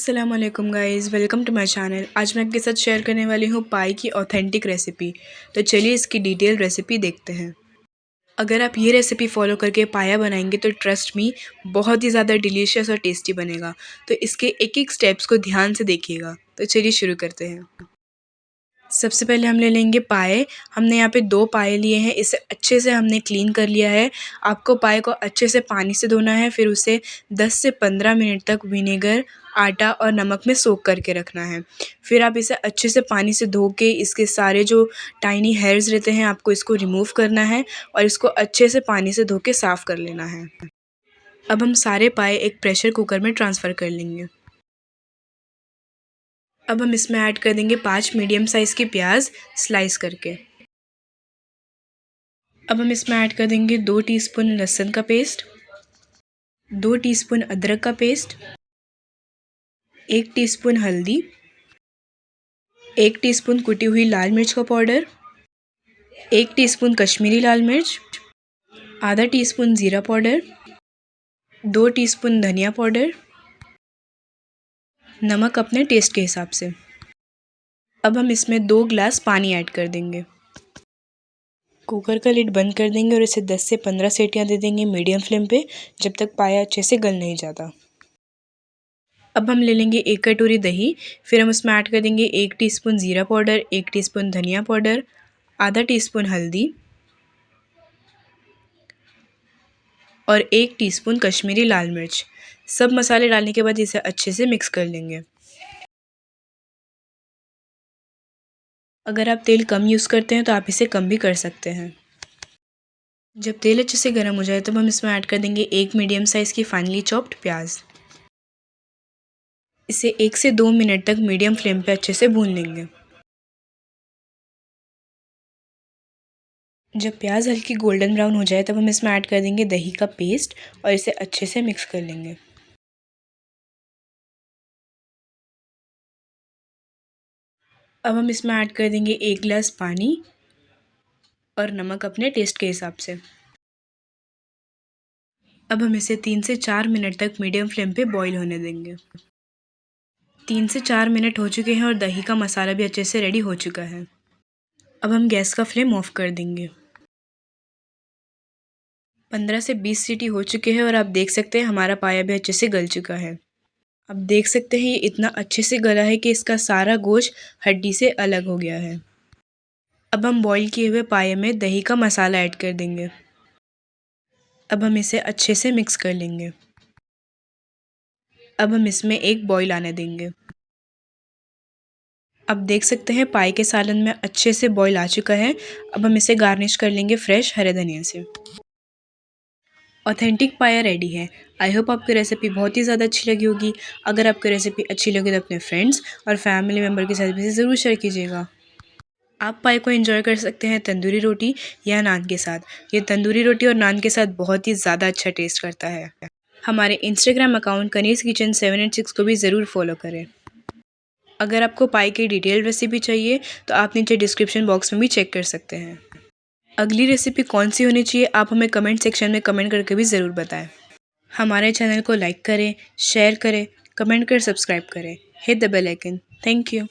अस्सलाम वालेकुम guys, welcome to my channel. आज मैं आपके साथ शेयर करने वाली हूँ पाई की ऑथेंटिक रेसिपी। तो चलिए इसकी डिटेल रेसिपी देखते हैं। अगर आप ये रेसिपी फॉलो करके पाया बनाएंगे तो ट्रस्ट मी बहुत ही ज़्यादा डिलीशियस और टेस्टी बनेगा। तो इसके एक एक स्टेप्स को ध्यान से देखिएगा। तो चलिए शुरू करते हैं। सबसे पहले हम ले लेंगे पाए। हमने यहाँ पे 2 पाए लिए हैं। इसे अच्छे से हमने क्लीन कर लिया है। आपको पाए को अच्छे से पानी से धोना है, फिर उसे 10 से 15 मिनट तक विनेगर, आटा और नमक में सोक करके रखना है। फिर आप इसे अच्छे से पानी से धो के इसके सारे जो टाइनी हेयर्स रहते हैं आपको इसको रिमूव करना है और इसको अच्छे से पानी से धो के साफ़ कर लेना है। अब हम सारे पाए एक प्रेशर कुकर में ट्रांसफ़र कर लेंगे। अब हम इसमें ऐड कर देंगे 5 मीडियम साइज़ की प्याज स्लाइस करके। अब हम इसमें ऐड कर देंगे 2 टीस्पून लहसुन का पेस्ट, 2 टीस्पून अदरक का पेस्ट, 1 टीस्पून हल्दी, 1 टीस्पून कुटी हुई लाल मिर्च का पाउडर, 1 टीस्पून कश्मीरी लाल मिर्च, आधा टीस्पून ज़ीरा पाउडर, 2 टीस्पून धनिया पाउडर, नमक अपने टेस्ट के हिसाब से। अब हम इसमें 2 ग्लास पानी ऐड कर देंगे। कुकर का लिड बंद कर देंगे और इसे 10 से 15 सीटियाँ दे देंगे मीडियम फ्लेम पे, जब तक पाया अच्छे से गल नहीं जाता। अब हम ले लेंगे 1 कटोरी दही। फिर हम उसमें ऐड कर देंगे 1 टीस्पून ज़ीरा पाउडर, 1 टीस्पून धनिया पाउडर, आधा टीस्पून हल्दी और 1 टीस्पून कश्मीरी लाल मिर्च। सब मसाले डालने के बाद इसे अच्छे से मिक्स कर लेंगे। अगर आप तेल कम यूज़ करते हैं तो आप इसे कम भी कर सकते हैं। जब तेल अच्छे से गर्म हो जाए तब हम इसमें ऐड कर देंगे 1 मीडियम साइज़ की फाइनली चॉप्ड प्याज। इसे 1 से 2 मिनट तक मीडियम फ्लेम पे अच्छे से भून लेंगे। जब प्याज हल्की गोल्डन ब्राउन हो जाए तब हम इसमें ऐड कर देंगे दही का पेस्ट और इसे अच्छे से मिक्स कर लेंगे। अब हम इसमें ऐड कर देंगे 1 गिलास पानी और नमक अपने टेस्ट के हिसाब से। अब हम इसे 3 से 4 मिनट तक मीडियम फ्लेम पे बॉईल होने देंगे। 3 से 4 मिनट हो चुके हैं और दही का मसाला भी अच्छे से रेडी हो चुका है। अब हम गैस का फ्लेम ऑफ कर देंगे। 15 से 20 सीटी हो चुके हैं और आप देख सकते हैं हमारा पाया भी अच्छे से गल चुका है। आप देख सकते हैं ये इतना अच्छे से गला है कि इसका सारा गोश्त हड्डी से अलग हो गया है। अब हम बॉईल किए हुए पाए में दही का मसाला ऐड कर देंगे। अब हम इसे अच्छे से मिक्स कर लेंगे। अब हम इसमें एक बॉईल आने देंगे। अब देख सकते हैं पाई के सालन में अच्छे से बॉईल आ चुका है। अब हम इसे गार्निश कर लेंगे फ्रेश हरे धनिया से। ऑथेंटिक पाया रेडी है। आई होप आपको रेसिपी बहुत ही ज़्यादा अच्छी लगी होगी। अगर आपको रेसिपी अच्छी लगी तो अपने फ्रेंड्स और फैमिली मेम्बर के साथ भी इसे ज़रूर शेयर कीजिएगा। आप पाई को एंजॉय कर सकते हैं तंदूरी रोटी या नान के साथ। ये तंदूरी रोटी और नान के साथ बहुत ही ज़्यादा अच्छा टेस्ट करता है। हमारे इंस्टाग्राम अकाउंट कनीज़ किचन 786 को भी ज़रूर फॉलो करें। अगर आपको पाई की डिटेल रेसिपी चाहिए तो आप नीचे डिस्क्रिप्शन बॉक्स में भी चेक कर सकते हैं। अगली रेसिपी कौन सी होनी चाहिए आप हमें कमेंट सेक्शन में कमेंट करके भी ज़रूर बताएं। हमारे चैनल को लाइक करें, शेयर करें, कमेंट कर सब्सक्राइब करें। Hit the bell icon. Thank you.